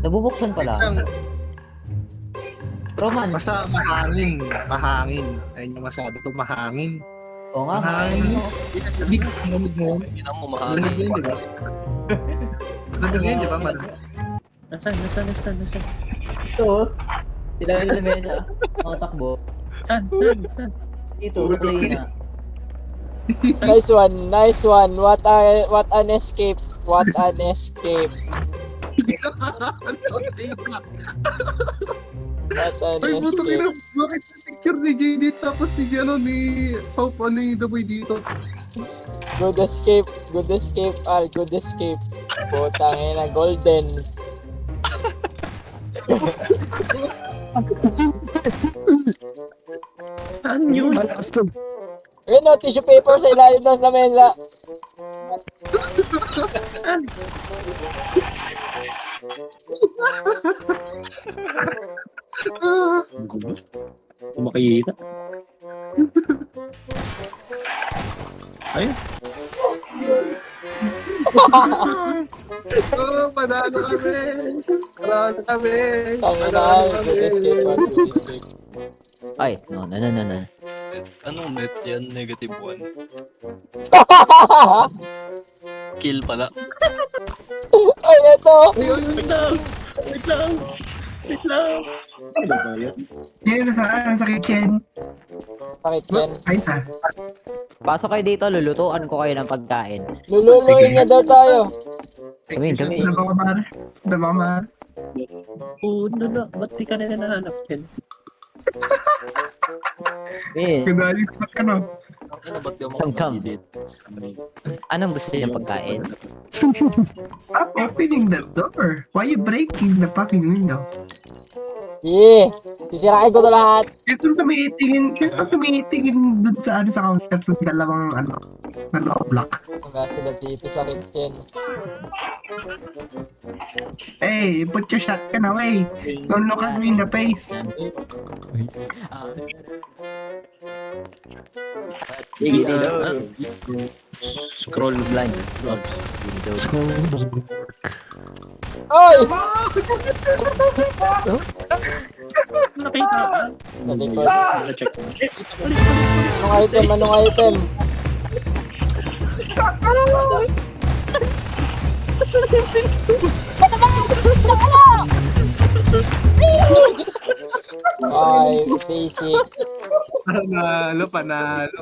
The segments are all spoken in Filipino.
Nabubuksan pala. Roman. Basta mahangin. Mahangin. Ayun yung masabi ko, mahangin. Oo nga. Mahangin. Hindi ko malamig ngayon. Ina mo Malamig mahangin. ngayon, di ba? Malamig ngayon, di ba? Malamig. Nasaan? Ito. Sila yung lamesa. Mga takbo. Saan? Dito, replay na. Nice one. What an escape. What an escape. What an Ay, buto escape. na. Bakit yung picture ni JD tapos ni Pau ni The Boy dito? Good escape. Al. Good escape. Putang ina, golden. Saan yun? Ayun o, tissue paper sa ilalim ng lamesa. Kung makikita. Ayun. Oh, panalo kami! Panalo kami! Tangina, Panalo good escape. Al. Good escape. Ay, no. Anong net yan? Negative 1. Kill pala. Ay, ito. Wait lang. Ano ba yan? Yan, nasa kitchen. Bakit yan? Ay, sa. Pasok kayo dito, lulutuan ko kayo ng pagkain. Lululoy niya daw tayo. Kami. Dabamar. Oo, ba't di ka nila nahanapin? Eh, Kadali sa ano. Ano ba't ka Sangkam. makakabit? anong gusto niyang pagkain? Stop opening the door. Why you breaking the fucking window? Sisirain ko to lahat. Ito tumitingin dun sa counter ng dalawang block. Wala sila dito sa kitchen. Hey, put your shotgun away. Don't look at me in the face. Scroll blind. Oy! Nakita ka? Sa likod. Naka-check mo. Anong item? Ay, basic. Panalo.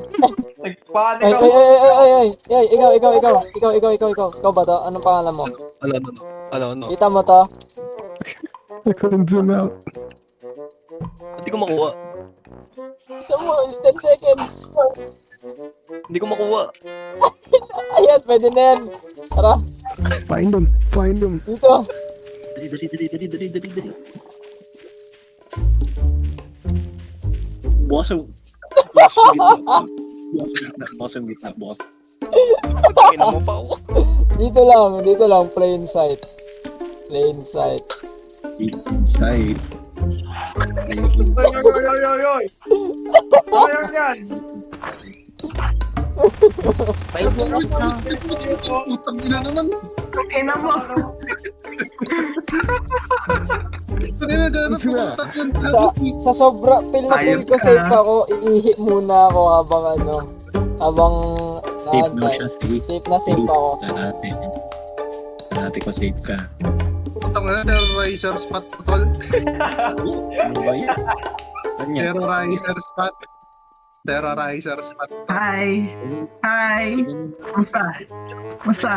Ay, ikaw ba to? Anong pangalan mo? Ano. Kita mo to? I couldn't zoom out. Hindi ko makuha. Gusto mo, 10 seconds. Hindi ko makuha. Ayan, pwede na yan. Tara, Find him. dito. Dali. Bukas yung gitna. Tingnan mo pa ako. Dito lang, plain sight. Inside. Utang ina naman. Ina mo. Kanina gano'n Sa sobra, feel ko safe ako, iihi muna ako habang Safe na siya, safe na safe ako. Natin ko safe ka. Utang na terrorizer spot tol. Ano ba yan? Kanya. Terrorizer spot. Hi. Musta?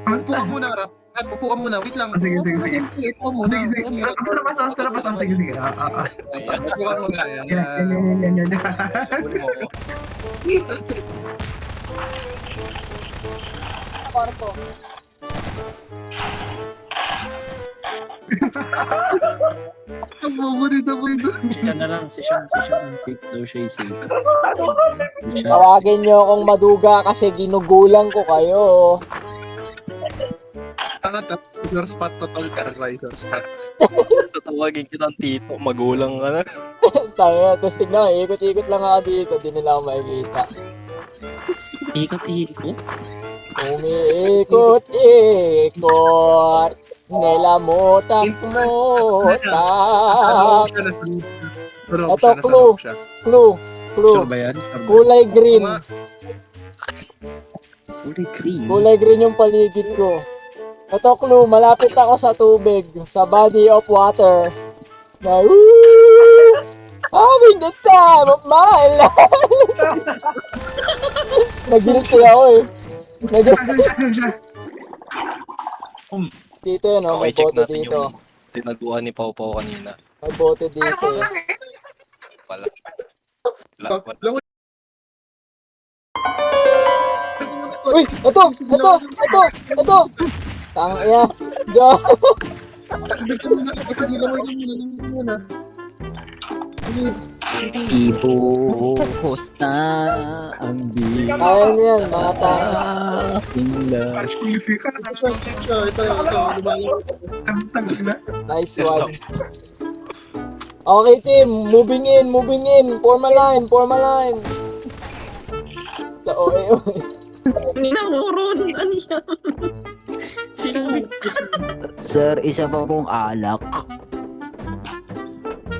Upo ka muna, Rap. Upo ka muna. Wait lang. Sige. Upo muna. Sa labas. Sige. Upo ka muna. Yan. Yan. Huli mo ako. Kwarto. Ang mabuti na po ito. Siya na lang, si Sean. Safe daw siya, safe. Tawagin niyo akong maduga kasi ginugulang ko kayo. Terrorizer spot total. Terrorizer spot. Tatawagin kita ng tito. Magulang ka na. Tayo, tapos tignan, ikot-ikot lang ako dito, di nila ako makikita. Ikot. Umiikot-ikot, mo, takmo, Nasa loob tak. siya, nasa loob siya. Nasa loob Ito, siya, nasa clue. loob siya. Clue, Sure clue. ba yan? Sure ba? Kulay green. Mga- Kulay green. Kulay green yung paligid ko. Ito, clue. Malapit ako sa tubig. Sa body of water. Na, woo! Having the time of my life! Nag-guilty ako eh. Siya. Dito yun, oh. Okay, May check bote natin dito. yung tinaguan ni Pau Pau kanina. May bote dito eh. Pala. Lang- Uy! Ito! Tangina. Joke! Bigyan mo na, kasi nilamay ka muna. Sige, Ibuhos na ang bilang Kaya niyo yan, mga tanga. lang. siya, ito, lumalabas. na. Nice one. Okay, team. Moving in. Form a line. Sa OA. Ninamoron! Ano yan? Sino? Sir, isa pa pong alak.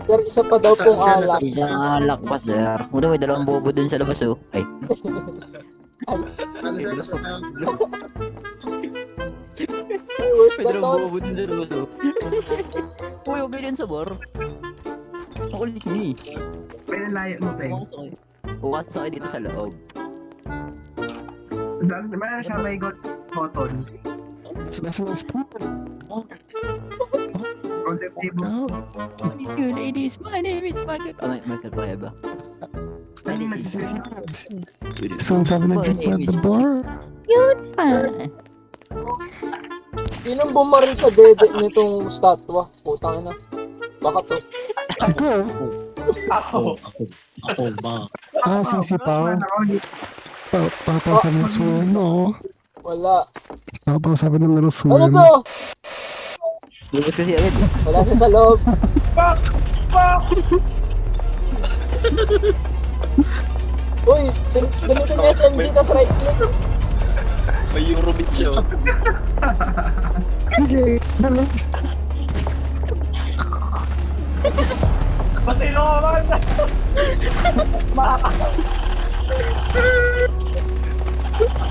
Sir, isa pa daw pong alak. Isang alak pa, sir. Muna may dalawang bobo dun sa labas, oh. Ay, Ano siya, kasi Hey, where's may the dalawang ton? bobo dun sa labas, oh. Uy, okay din sa bar. Ang kulit niya, eh. May layo mo, Peng. Uwas sa dito sa loob. Mayroon siya may cotton. That's a nice pool. On the table. You ladies, my name is Michael. Oh, Michael Payaba. Ano yung This is nag-sip? Someone's having a drink at the bar. Sinong bumaril sa dede nitong statwa? Putang ina. Baka to. Ako. Ako ba? Ah, sisipaw. Papasabi ng suno. Wala. Papasabi ng little Ano swim. to? Lubos kasi agad. Wala na sa loob. Uy, gamitin yung SMG tas right click. May Eurobit siya. Okay, relax.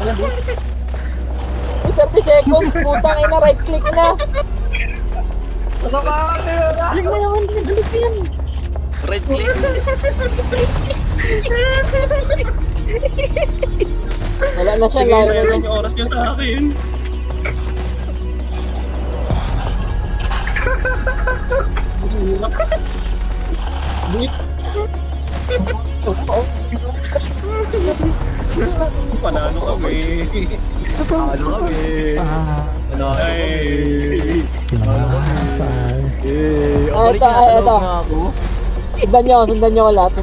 Uy, 30 seconds. Putang ina, right click na. Right click. Wala na siya, lalo na niya. Yung oras niya sa akin. Panalo kami. Surprise! Ah, Ay. kinasay. Ito. Sundan nyo ko lahat.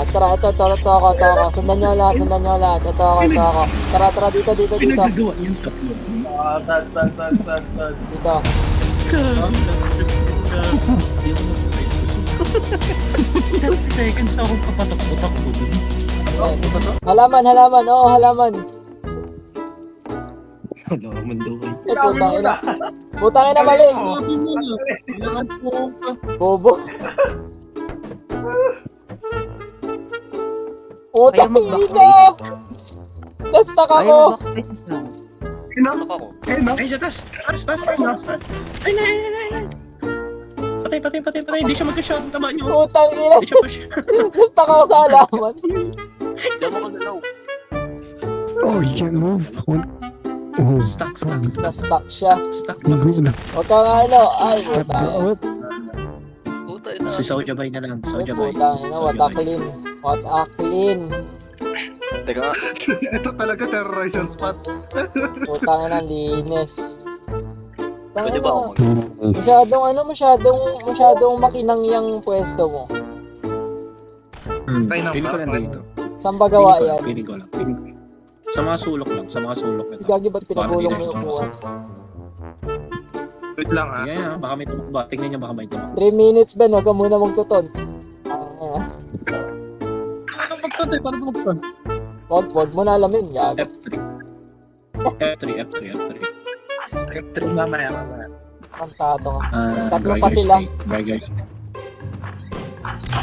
Tara, ito ako. Sundan nyo lahat. Ito ako. Tara, dito. Pinagagawa niyang tatlo. Dito. 30 seconds ako papatakbo-takbo dun. Halaman. Oo, halaman. Halaman daw eh. Eh, putang ina, mali. Sabi mo na. Kailangan po ka. Bobo. Putang ina. Nastak ako. Ano ako? Ay, siya, tas! Ay! Patay. Hindi siya mag-shot. Tama niyo. Putang ina. Hindi siya pa-shot. Nastak ako sa halaman. Hindi ako magalaw. Oh, you can't move. One. Oh, Stuck. Nastak siya. good. Huwag kang ano. Ay, Step putang ina. out. Puta na. Si Soulja Boy na lang. Soulja Boy. Putang ina. What a clean. Teka nga. Ito talaga terrorization spot. Putang ina, linis. Pwede ba ako? Masyadong makinang yung pwesto mo. Tayo ng Piling ko lang mapa. dito. Saan ba gawa yan? Piling ko lang. Sa mga sulok lang. Ito. Gagi, ba't pinagulong mo yung upuan? Wait lang ha. Yeah, baka may tumakbo. Tingnan niyo baka may tumakbo. 3 minutes ba? Huwag ka muna magtuton. Paano magtantay? Paano magtantay? Wag mo na alamin. Gago. F3. F3 mamaya. Kantado ka. Tatlo pa Burger sila. steak, Burger steak.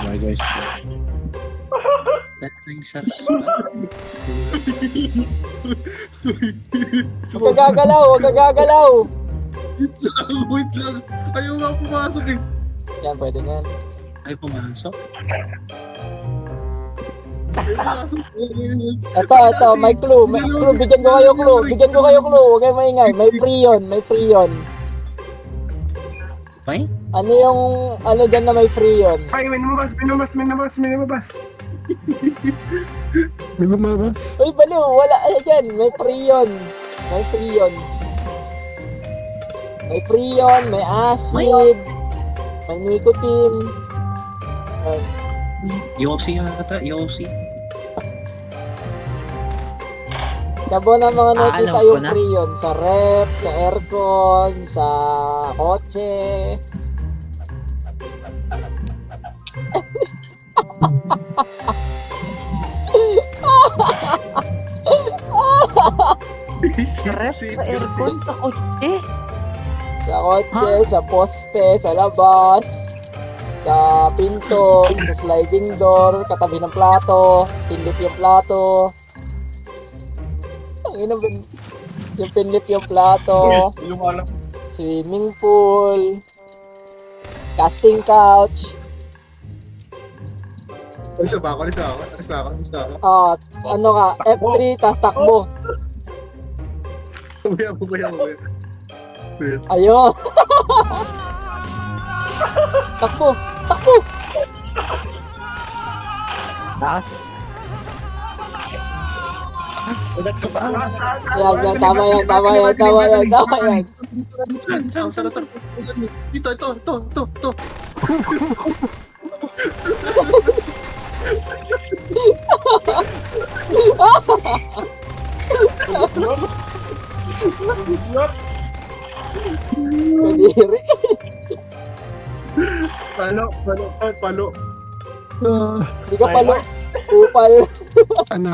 Burger steak. Tatry sa Huwag ka gagalaw, huwag ka gagalaw. Wait lang. Ayaw nga pumasok eh. Yan, pwede na yan. Ay, pumasok. Ayaw pumasok. Ito, may clue. May clue. Bigyan ko kayo clue. Bigyan ko kayo clue. Huwag kayo maingay. May free yun. May free yun. Ay? Ano yung, ano dyan na may free yun? Ay, may namabas, may namabas, may namabas, may namabas. May lumabas. Uy, baliw. Wala. Ay, dyan. May free yun. May free yun. May free yun. May acid. May nicotine. Ayun. Yossi yata, Yossi. Sa buwan ng mga nakita alam ko yung na. free yun. Sa rep, sa aircon, sa kotse. Rep sa aircon sa kotse. Sa kotse, sa poste, sa labas, sa pinto, sa sliding door, katabi ng plato, pinlip yung plato. Ang ina ba? Yung pinlip yung plato, swimming pool, casting couch, Alis na ba ako? Alis na ako? Alis na ako? Alis na ako? ano ka, F3, tas takbo. Mamaya, mamaya, mamaya. Wait. Ayun. Takbo, takbo. Taas. Yan, tama yan, tama yan, tama yan, tama yan. Ang sarap. Ito. Kadiri. Palo. Ah, Hindi ka palo. Upal. ano?